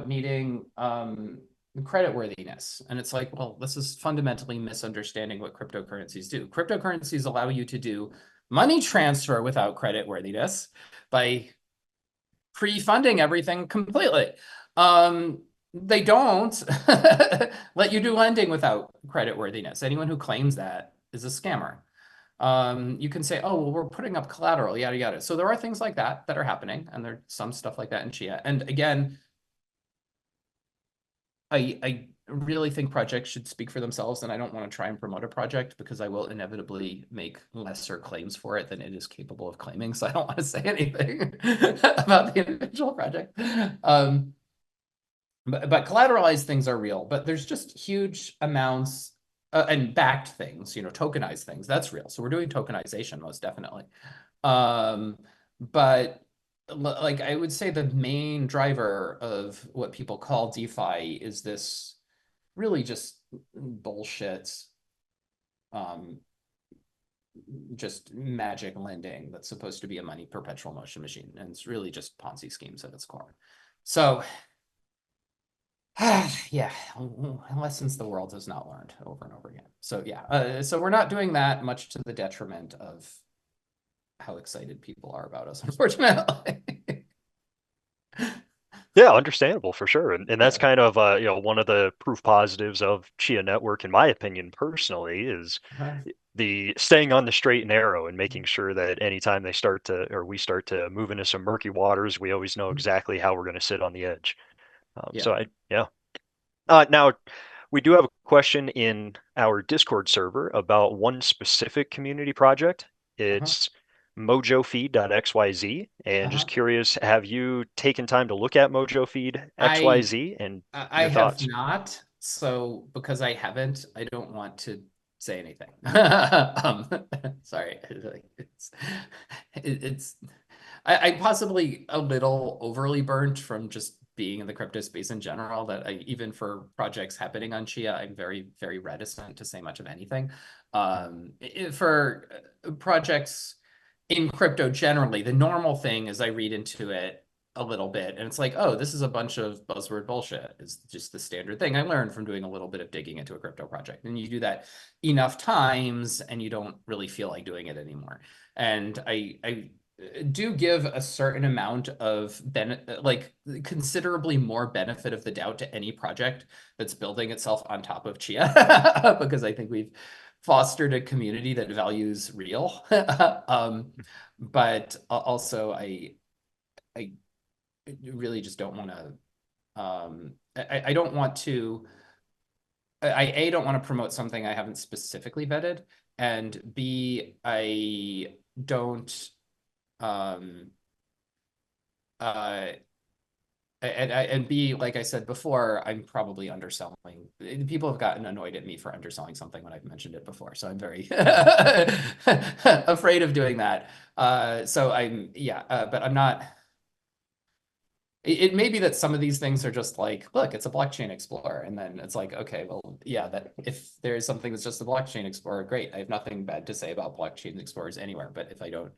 needing credit worthiness. And it's like, well, this is fundamentally misunderstanding what cryptocurrencies do. Cryptocurrencies allow you to do money transfer without credit worthiness by pre-funding everything completely. They don't let you do lending without credit worthiness. Anyone who claims that is a scammer. You can say, oh, well, we're putting up collateral, yada, yada. So there are things like that that are happening, and there's some stuff like that in Chia. And again, I really think projects should speak for themselves, and I don't want to try and promote a project because I will inevitably make lesser claims for it than it is capable of claiming. So I don't want to say anything about the individual project. But collateralized things are real, but there's just huge amounts and backed things, tokenized things. That's real. So we're doing tokenization most definitely. But like I would say the main driver of what people call DeFi is this really just bullshit, just magic lending that's supposed to be a money perpetual motion machine. And it's really just Ponzi schemes at its core. So yeah, lessons the world has not learned over and over again. So yeah, so we're not doing that, much to the detriment of how excited people are about us, unfortunately. Yeah, understandable for sure. And that's Yeah. kind of one of the proof positives of Chia Network, in my opinion, personally, is Uh-huh. the staying on the straight and narrow and making sure that anytime they start to or we start to move into some murky waters, we always know exactly how we're going to sit on the edge. Yeah. So yeah. Now, we do have a question in our Discord server about one specific community project. Uh-huh. It's mojofeed.xyz. And just Uh-huh. curious, have you taken time to look at mojofeed I XYZ and I your have thoughts? not. So because I haven't, I don't want to say anything. Sorry. It's I'm possibly a little overly burnt from just being in the crypto space in general that even for projects happening on Chia, I'm very, very reticent to say much of anything. For projects in crypto generally, the normal thing is I read into it a little bit and it's like, oh, this is a bunch of buzzword bullshit. It's just the standard thing I learned from doing a little bit of digging into a crypto project. And you do that enough times and you don't really feel like doing it anymore. And I do give a certain amount of like considerably more benefit of the doubt to any project that's building itself on top of Chia because I think we've fostered a community that values real. But also I really just don't want to I don't want to I don't want to promote something I haven't specifically vetted, and B, I don't um uh and B, like I said before, I'm probably underselling. People have gotten annoyed at me for underselling something when I've mentioned it before, so I'm very afraid of doing that. So yeah, but I'm not. It may be that some of these things are just like, look, it's a blockchain explorer, and then it's like, okay, well, yeah, that if there's something that's just a blockchain explorer, great. I have nothing bad to say about blockchain explorers anywhere, but if I don't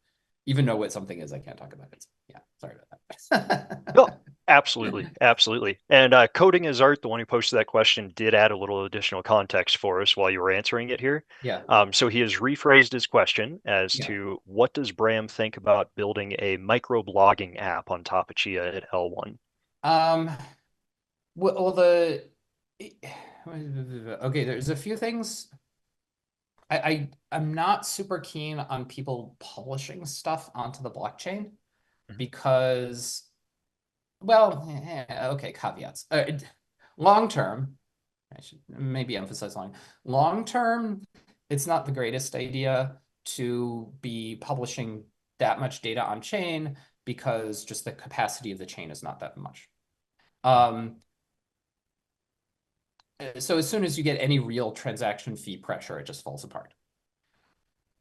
even know what something is, I can't talk about it. So, yeah, sorry about No, that. absolutely, absolutely. And Coding is Art, the one who posted that question, did add a little additional context for us while you were answering it here. Yeah, So he has rephrased his question as yeah. to what does Bram think about building a microblogging app on top of Chia at L1? Um, well, the okay, there's a few things. I'm not super keen on people publishing stuff onto the blockchain Mhm. because, well, okay, caveats. Long term, I should maybe emphasize long term, it's not the greatest idea to be publishing that much data on chain because just the capacity of the chain is not that much. Um, so as soon as you get any real transaction fee pressure, it just falls apart.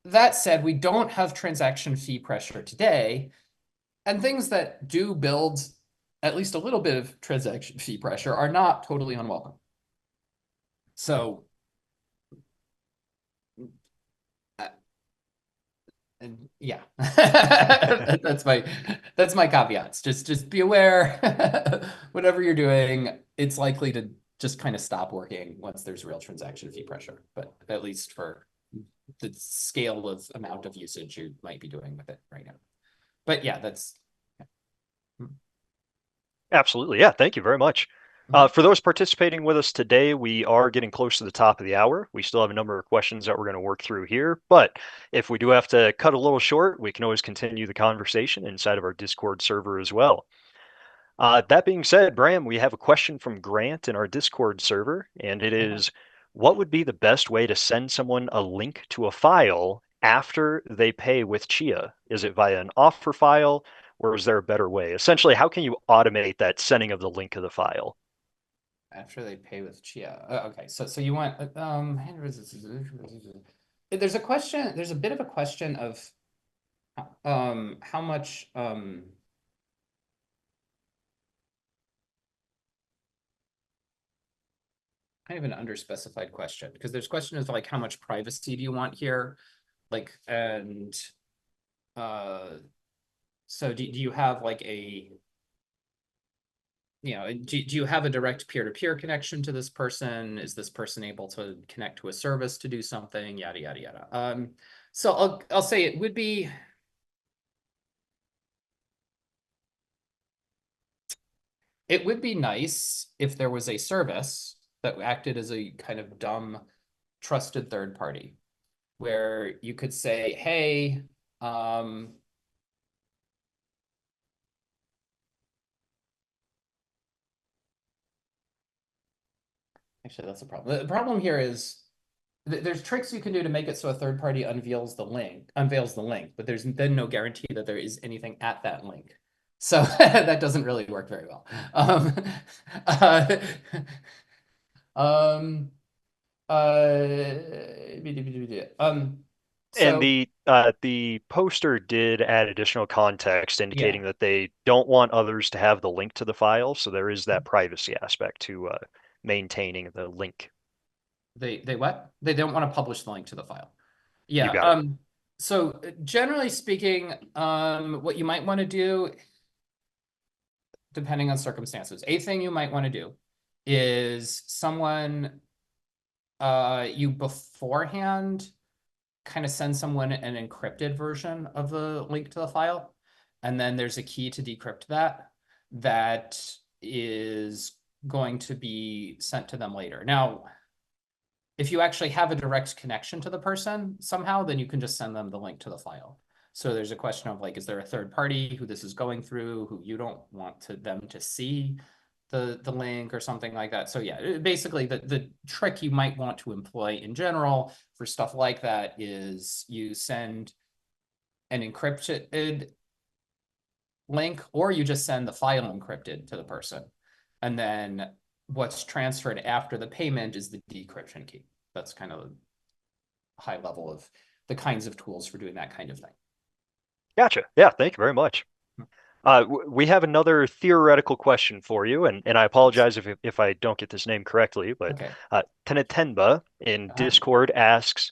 That said, we don't have transaction fee pressure today, and things that do build at least a little bit of transaction fee pressure are not totally unwelcome. So, uh, yeah, that's my caveats. Just be aware, whatever you're doing, it's likely to just kind of stop working once there's real transaction fee pressure. But at least for the scale of amount of usage you might be doing with it right now. But yeah, that's. Absolutely. Yeah, thank you very much. Mhm. For those participating with us today, we are getting close to the top of the hour. We still have a number of questions that we're going to work through here, but if we do have to cut a little short, we can always continue the conversation inside of our Discord server as well. That being said, Bram, we have a question from Grant in our Discord server, and it Okay. is, what would be the best way to send someone a link to a file after they pay with Chia? Is it via an offer file, or is there a better way? Essentially, how can you automate that sending of the link of the file? After they pay with Chia. Okay, so you want there's a question, there's a bit of a question of how much kind of an underspecified question because there's question of like how much privacy do you want here? Like and uh so do you have like a do you have a direct peer-to-peer connection to this person? Is this person able to connect to a service to do something? Yada yada yada. So I'll say it would be nice if there was a service that acted as a kind of dumb trusted third party where you could say, hey, um, actually, that's a problem. The problem here is there's tricks you can do to make it so a third party unveils the link, but there's then no guarantee that there is anything at that link. So that doesn't really work very well. Uh, um, uh, And so the poster did add additional context yeah, indicating that they don't want others to have the link to the file, so there is that privacy aspect to maintaining the link. they what? They don't want to publish the link to the file. You Yeah. got it. So generally speaking, what you might want to do, depending on circumstances, a thing you might want to do is someone you beforehand kind of send someone an encrypted version of the link to the file, and then there's a key to decrypt that is going to be sent to them later. Now, if you actually have a direct connection to the person somehow, then you can just send them the link to the file. So there's a question of like, is there a third party who this is going through, who you don't want them to see the link or something like that. So yeah, basically the trick you might want to employ in general for stuff like that is you send an encrypted link, or you just send the file encrypted to the person. And then what's transferred after the payment is the decryption key. That's kind of a high level of the kinds of tools for doing that kind of thing. Gotcha. Yeah, thank you very much. We have another theoretical question for you, and I Yes. apologize if I don't get this name correctly, but Okay. Tenetenba in Uh-huh. Discord asks,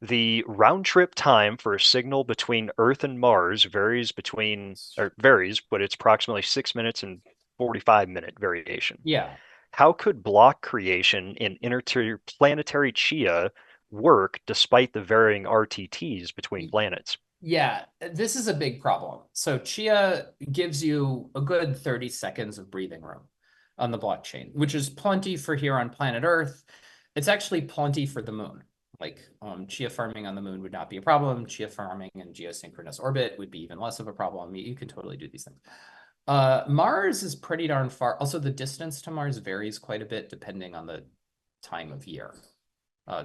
the round trip time for a signal between Earth and Mars varies, but it's approximately 6 minutes and 45-minute variation. Yeah. How could block creation in interplanetary Chia work despite the varying RTTs between planets? Yeah, this is a big problem. So Chia gives you a good 30 seconds of breathing room on the blockchain, which is plenty for here on planet Earth. It's actually plenty for the moon. Like Chia farming on the moon would not be a problem. Chia farming in geosynchronous orbit would be even less of a problem. You can totally do these things. Mars is pretty darn far. Also, the distance to Mars varies quite a bit depending on the time of year.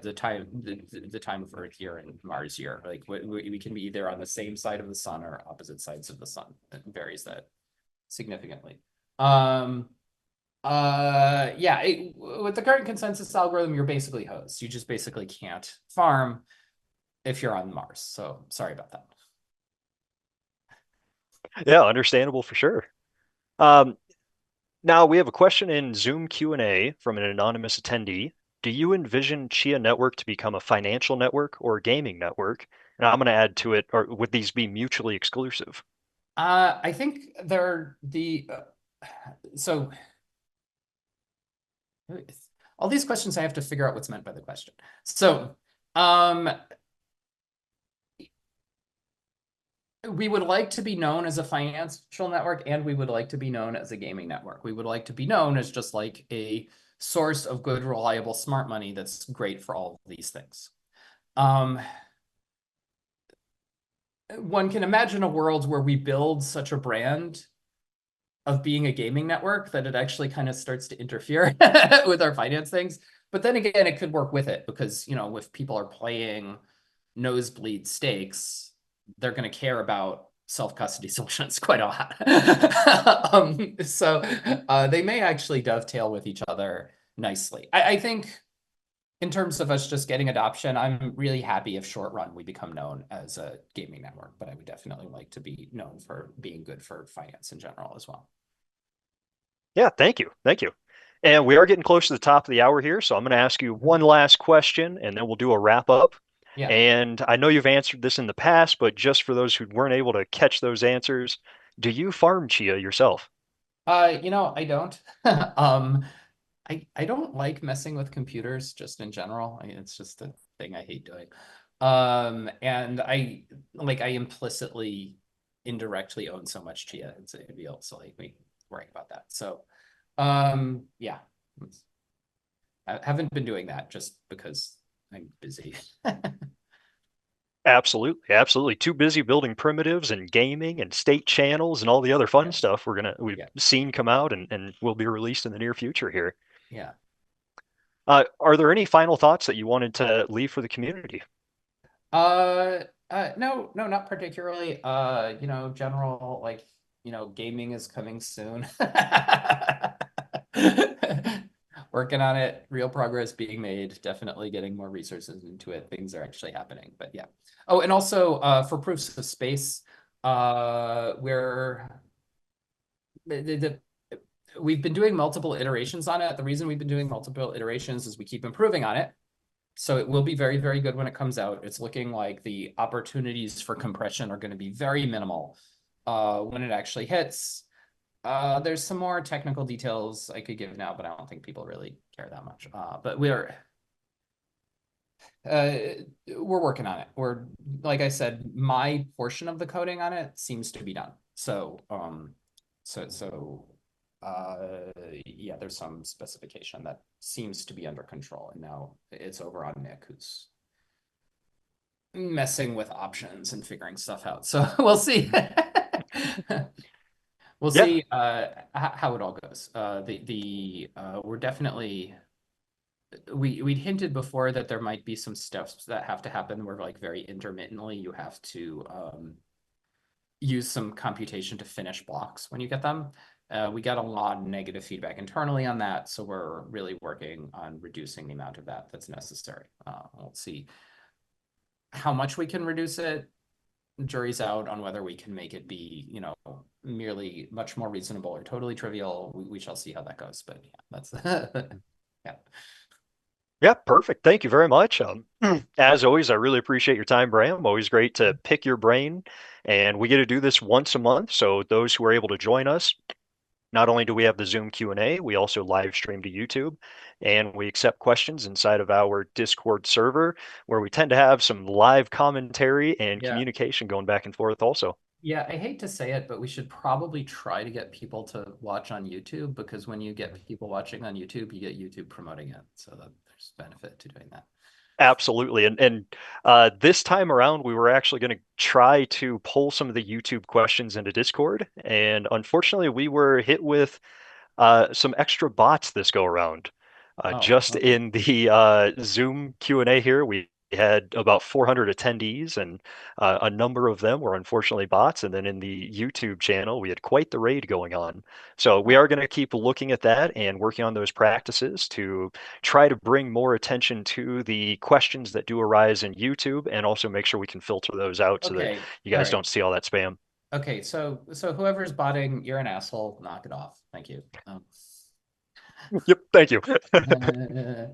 The time of Earth year and Mars year. Like we can be either on the same side of the sun or opposite sides of the sun. It varies that significantly. Um, yeah, with the current consensus algorithm, you're basically hosed. You just basically can't farm if you're on Mars. So sorry about that. Yeah, understandable for sure. Um, Now we have a question in Zoom Q&A from an anonymous attendee. Do you envision Chia Network to become a financial network or a gaming network? And I'm going to add to it, or would these be mutually exclusive? I think they're so all these questions I have to figure out what's meant by the question. So um we would like to be known as a financial network, and we would like to be known as a gaming network. We would like to be known as just like a source of good, reliable, smart money that's great for all of these things. Um, One can imagine a world where we build such a brand of being a gaming network that it actually kind of starts to interfere with our finance things. But then again, it could work with it because, if people are playing nosebleed stakes, they're going to care about self-custody solutions quite a lot. So they may actually dovetail with each other nicely. I think in terms of us just getting adoption, I'm really happy if short run we become known as a gaming network, but I would definitely like to be known for being good for finance in general as well. Yeah, thank you. Thank you. And we are getting close to the top of the hour here, so I'm going to ask you one last question and then we'll do a wrap up. Yeah. And I know you've answered this in the past, but just for those who weren't able to catch those answers, do you farm Chia yourself? I don't. um, I don't like messing with computers just in general. It's just a thing I hate doing. And I implicitly, indirectly own so much Chia. It'd be also like me worrying about that. So, yeah, I haven't been doing that just because I'm busy. Absolutely, absolutely. Too busy building primitives and gaming and state channels and all the other fun Yes. stuff we've Yeah. seen come out and will be released in the near future here. Yeah. Are there any final thoughts that you wanted to leave for the community? No, no, not particularly. General, like, gaming is coming soon. Working on it, real progress being made, definitely getting more resources into it. Things are actually happening, but yeah. Oh, and also for proofs of space, we're we've been doing multiple iterations on it. The reason we've been doing multiple iterations is we keep improving on it. So it will be very, very good when it comes out. It's looking like the opportunities for compression are going to be very minimal when it actually hits. There's some more technical details I could give now, but I don't think people really care that much. But uh, we're working on it. We're, like I said, my portion of the coding on it seems to be done. Yeah, there's some specification that seems to be under control, and now it's over on Nick, who's messing with options and figuring stuff out. So we'll see. We'll Yeah, see how it all goes. We're definitely we'd hinted before that there might be some steps that have to happen where like very intermittently you have to use some computation to finish blocks when you get them. We got a lot of negative feedback internally on that, so we're really working on reducing the amount of that that's necessary. We'll see how much we can reduce it. Jury's out on whether we can make it be, merely much more reasonable or totally trivial. We shall see how that goes. But yeah, that's yeah. yeah, perfect. Thank you very much. As always, I really appreciate your time, Bram. Always great to pick your brain, and we get to do this once a month. So those who are able to join us, not only do we have the Zoom Q&A, we also live stream to YouTube, and we accept questions inside of our Discord server, where we tend to have some live commentary and Yeah. communication going back and forth also. Yeah, I hate to say it, but we should probably try to get people to watch on YouTube, because when you get people watching on YouTube, you get YouTube promoting it. So that there's benefit to doing that. Absolutely. This time around, we were actually going to try to pull some of the YouTube questions into Discord. And unfortunately, we were hit with some extra bots this go around. Oh, Just okay. in the Zoom Q&A here, we had about 400 attendees, and a number of them were unfortunately bots. And then in the YouTube channel, we had quite the raid going on. So we Oh, are going to keep looking at that and working on those practices to try to bring more attention to the questions that do arise in YouTube, and also make sure we can filter those out so that okay. you All guys right. don't see all that spam. Okay, so whoever's botting, you're an asshole. Knock it off. Thank you. Yep, thank you. Uh,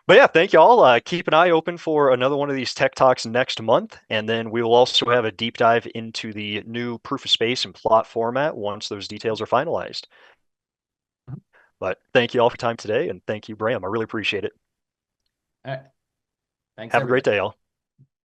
But yeah, thank you all. Keep an eye open for another one of these tech talks next month, and then we will also have a deep dive into the new proof of space and plot format once those details are finalized. But thank you all for time today, and thank you, Bram. I really appreciate it. all right. Thanks, Have a great everybody. day, all.